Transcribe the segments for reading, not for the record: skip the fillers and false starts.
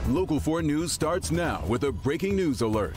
Local 4 News starts now with a breaking news alert.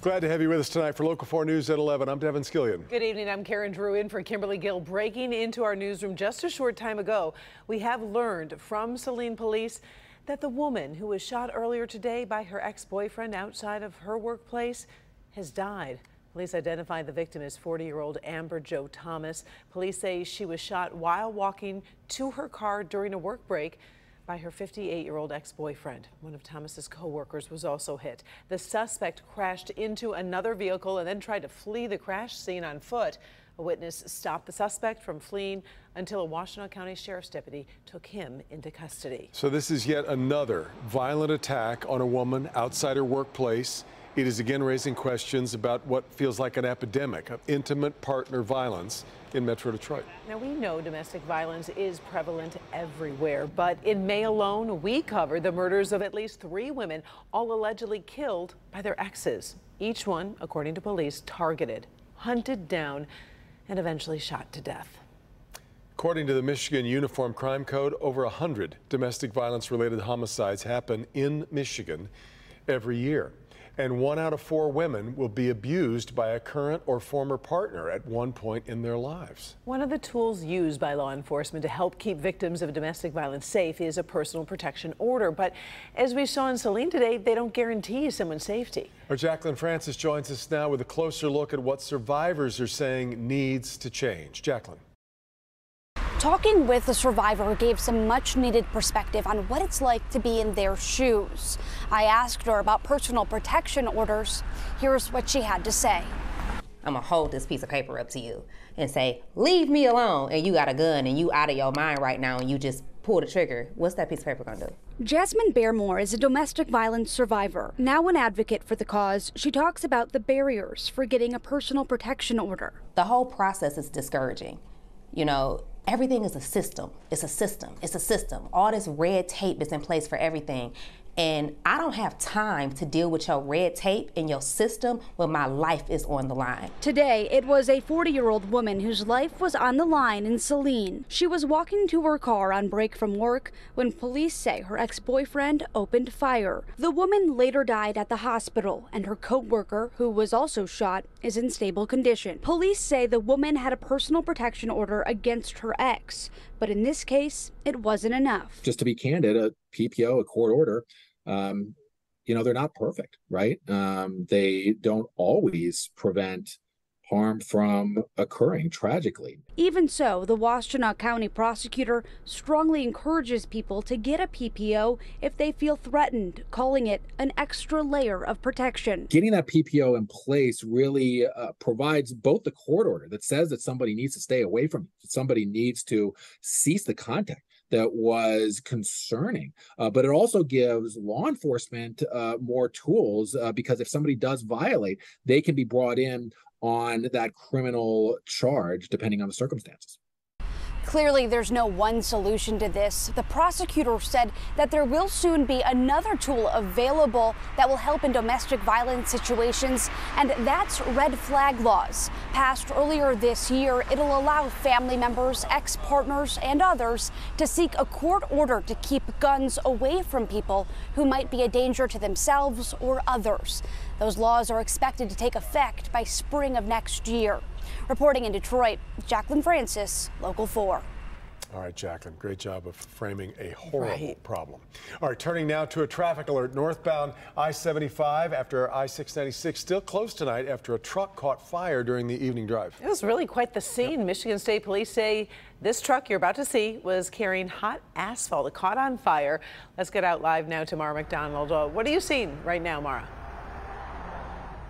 Glad to have you with us tonight for Local 4 News at 11. I'm Devin Skillian. Good evening. I'm Karen Drew in for Kimberly Gill. Breaking into our newsroom just a short time ago, we have learned from Saline police that the woman who was shot earlier today by her ex-boyfriend outside of her workplace has died. Police identified the victim as 40-year-old Amber Jo Thomas. Police say she was shot while walking to her car during a work break by her 58-year-old ex-boyfriend. One of Thomas's co-workers was also hit. The suspect crashed into another vehicle and then tried to flee the crash scene on foot. A witness stopped the suspect from fleeing until a Washtenaw County Sheriff's deputy took him into custody. So this is yet another violent attack on a woman outside her workplace. It is again raising questions about what feels like an epidemic of intimate partner violence in Metro Detroit. Now, we know domestic violence is prevalent everywhere, but in May alone, we covered the murders of at least 3 women, all allegedly killed by their exes. Each one, according to police, targeted, hunted down, and eventually shot to death. According to the Michigan Uniform Crime Code, over 100 domestic violence-related homicides happen in Michigan every year. And 1 out of 4 women will be abused by a current or former partner at one point in their lives. One of the tools used by law enforcement to help keep victims of domestic violence safe is a personal protection order. But as we saw in Saline today, they don't guarantee someone's safety. Our Jacqueline Francis joins us now with a closer look at what survivors are saying needs to change. Jacqueline. Talking with the survivor gave some much-needed perspective on what it's like to be in their shoes. I asked her about personal protection orders. Here's what she had to say. I'm gonna hold this piece of paper up to you and say, leave me alone, and you got a gun and you out of your mind right now and you just pull the trigger. What's that piece of paper gonna do? Jasmine Bearmore is a domestic violence survivor, now an advocate for the cause. She talks about the barriers for getting a personal protection order. The whole process is discouraging. You know, everything is a system. It's a system. It's a system. All this red tape is in place for everything. And I don't have time to deal with your red tape in your system when my life is on the line. Today, it was a 40-year-old woman whose life was on the line in Saline. She was walking to her car on break from work when police say her ex-boyfriend opened fire. The woman later died at the hospital, and her co-worker, who was also shot, is in stable condition. Police say the woman had a personal protection order against her ex, but in this case, it wasn't enough. Just to be candid, a PPO, a court order, they're not perfect, right? They don't always prevent harm from occurring tragically. Even so, the Washtenaw County prosecutor strongly encourages people to get a PPO if they feel threatened, calling it an extra layer of protection. Getting that PPO in place really provides both the court order that says that somebody needs to stay away from it, somebody needs to cease the contact that was concerning, but it also gives law enforcement more tools because if somebody does violate, they can be brought in on that criminal charge depending on the circumstances. Clearly, there's no one solution to this. The prosecutor said that there will soon be another tool available that will help in domestic violence situations, and that's red flag laws. Passed earlier this year, it'll allow family members, ex-partners, and others to seek a court order to keep guns away from people who might be a danger to themselves or others. Those laws are expected to take effect by spring of next year. Reporting in Detroit, Jacqueline Francis, Local 4. All right, Jacqueline, great job of framing a horrible problem. All right, turning now to a traffic alert. Northbound I-75 after I-696 still closed tonight after a truck caught fire during the evening drive. It was really quite the scene. Yep. Michigan State Police say this truck you're about to see was carrying hot asphalt. It caught on fire. Let's get out live now to Mara McDonald. What are you seeing right now, Mara?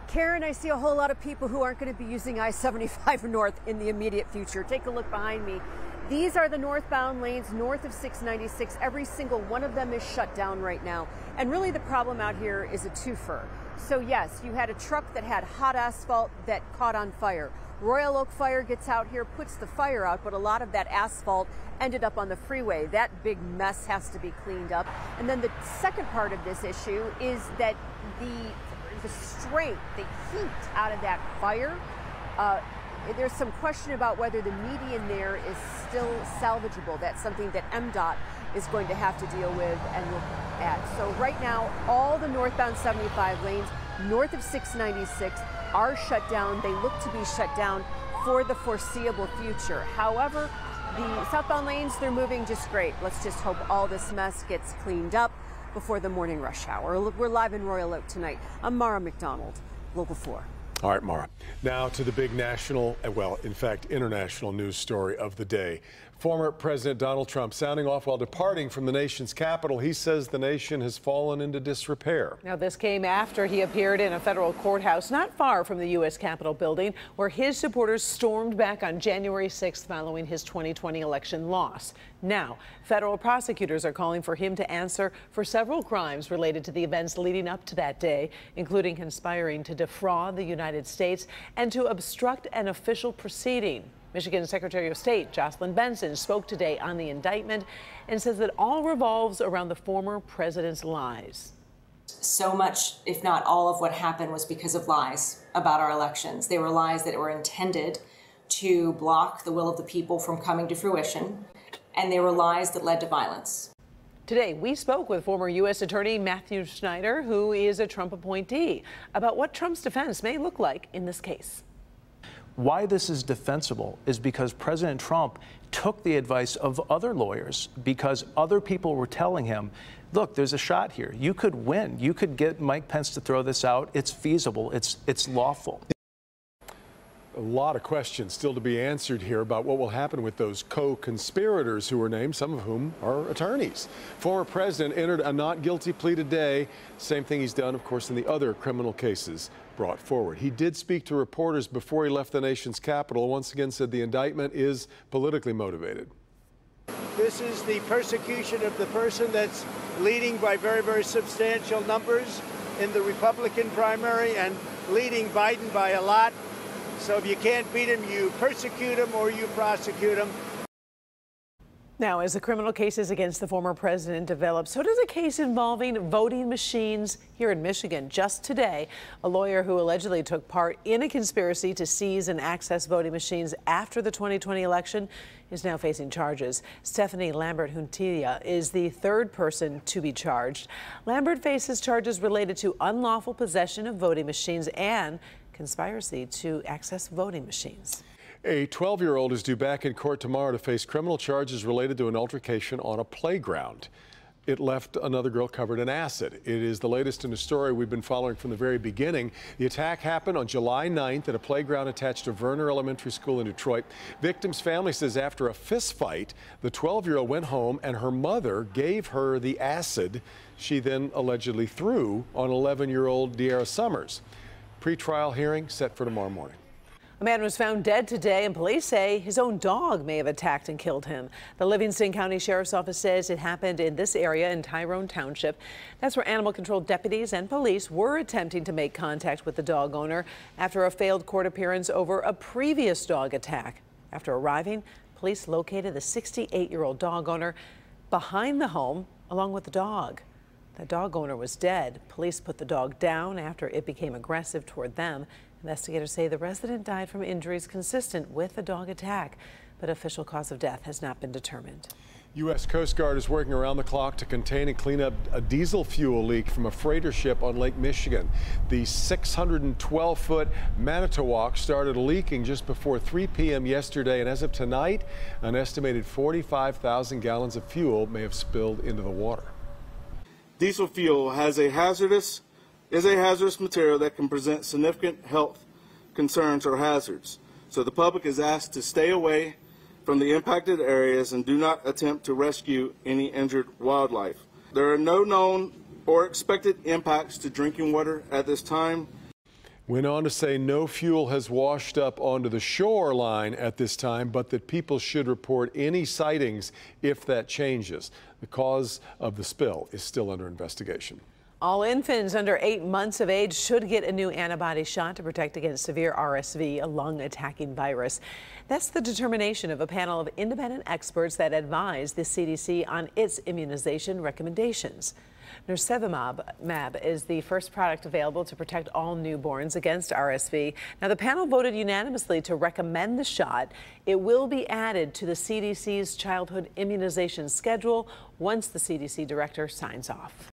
Karen, I see a whole lot of people who aren't going to be using I-75 north in the immediate future. Take a look behind me. These are the northbound lanes north of 696. Every single one of them is shut down right now. And really the problem out here is a twofer. So yes, you had a truck that had hot asphalt that caught on fire. Royal Oak Fire gets out here, puts the fire out, but a lot of that asphalt ended up on the freeway. That big mess has to be cleaned up. And then the second part of this issue is that the strength, the heat out of that fire, there's some question about whether the median there is still salvageable. That's something that MDOT is going to have to deal with and look at. So right now, all the northbound 75 lanes north of 696 are shut down. They look to be shut down for the foreseeable future. However, the southbound lanes, they're moving just great. Let's just hope all this mess gets cleaned up before the morning rush hour. We're live in Royal Oak tonight. I'm Mara McDonald, Local 4. All right, Mara. Now to the big national, well, in fact, international news story of the day. Former President Donald Trump sounding off while departing from the nation's capital. He says the nation has fallen into disrepair. Now, this came after he appeared in a federal courthouse not far from the U.S. Capitol building, where his supporters stormed back on January 6th following his 2020 election loss. Now, federal prosecutors are calling for him to answer for several crimes related to the events leading up to that day, including conspiring to defraud the United States and to obstruct an official proceeding. Michigan Secretary of State Jocelyn Benson spoke today on the indictment and says that all revolves around the former president's lies. So much, if not all of what happened was because of lies about our elections. They were lies that were intended to block the will of the people from coming to fruition, and they were lies that led to violence. Today, we spoke with former U.S. Attorney Matthew Schneider, who is a Trump appointee, about what Trump's defense may look like in this case. Why this is defensible is because President Trump took the advice of other lawyers, because other people were telling him, look, there's a shot here. You could win. You could get Mike Pence to throw this out. It's feasible. It's lawful. A lot of questions still to be answered here about what will happen with those co-conspirators who were named, some of whom are attorneys. Former president entered a not guilty plea today. Same thing he's done, of course, in the other criminal cases brought forward. He did speak to reporters before he left the nation's capital. Once again said the indictment is politically motivated. This is the persecution of the person that's leading by very, very substantial numbers in the Republican primary and leading Biden by a lot. So if you can't beat him, you persecute him or you prosecute him. Now, as the criminal cases against the former president develop, so does a case involving voting machines here in Michigan. Just today, a lawyer who allegedly took part in a conspiracy to seize and access voting machines after the 2020 election is now facing charges. Stephanie Lambert is the third person to be charged. Lambert faces charges related to unlawful possession of voting machines and conspiracy to access voting machines. A 12-year-old is due back in court tomorrow to face criminal charges related to an altercation on a playground. It left another girl covered in acid. It is the latest in a story we've been following from the very beginning. The attack happened on July 9th at a playground attached to Verner Elementary School in Detroit. Victim's family says after a fist fight, the 12-year-old went home and her mother gave her the acid she then allegedly threw on 11-year-old De'Ara Summers. Pre-trial hearing set for tomorrow morning. A man was found dead today, and police say his own dog may have attacked and killed him. The Livingston County Sheriff's Office says it happened in this area in Tyrone Township. That's where animal control deputies and police were attempting to make contact with the dog owner after a failed court appearance over a previous dog attack. After arriving, police located the 68-year-old dog owner behind the home along with the dog. The dog owner was dead. Police put the dog down after it became aggressive toward them. Investigators say the resident died from injuries consistent with the dog attack, but official cause of death has not been determined. U.S. Coast Guard is working around the clock to contain and clean up a diesel fuel leak from a freighter ship on Lake Michigan. The 612-foot Manitowoc started leaking just before 3 p.m. yesterday, and as of tonight, an estimated 45,000 gallons of fuel may have spilled into the water. Diesel fuel is a hazardous material that can present significant health concerns or hazards. So the public is asked to stay away from the impacted areas and do not attempt to rescue any injured wildlife. There are no known or expected impacts to drinking water at this time. Went on to say no fuel has washed up onto the shoreline at this time, but that people should report any sightings if that changes. The cause of the spill is still under investigation. All infants under 8 months of age should get a new antibody shot to protect against severe RSV, a lung-attacking virus. That's the determination of a panel of independent experts that advised the CDC on its immunization recommendations. Nirsevimab is the first product available to protect all newborns against RSV. Now, the panel voted unanimously to recommend the shot. It will be added to the CDC's childhood immunization schedule once the CDC director signs off.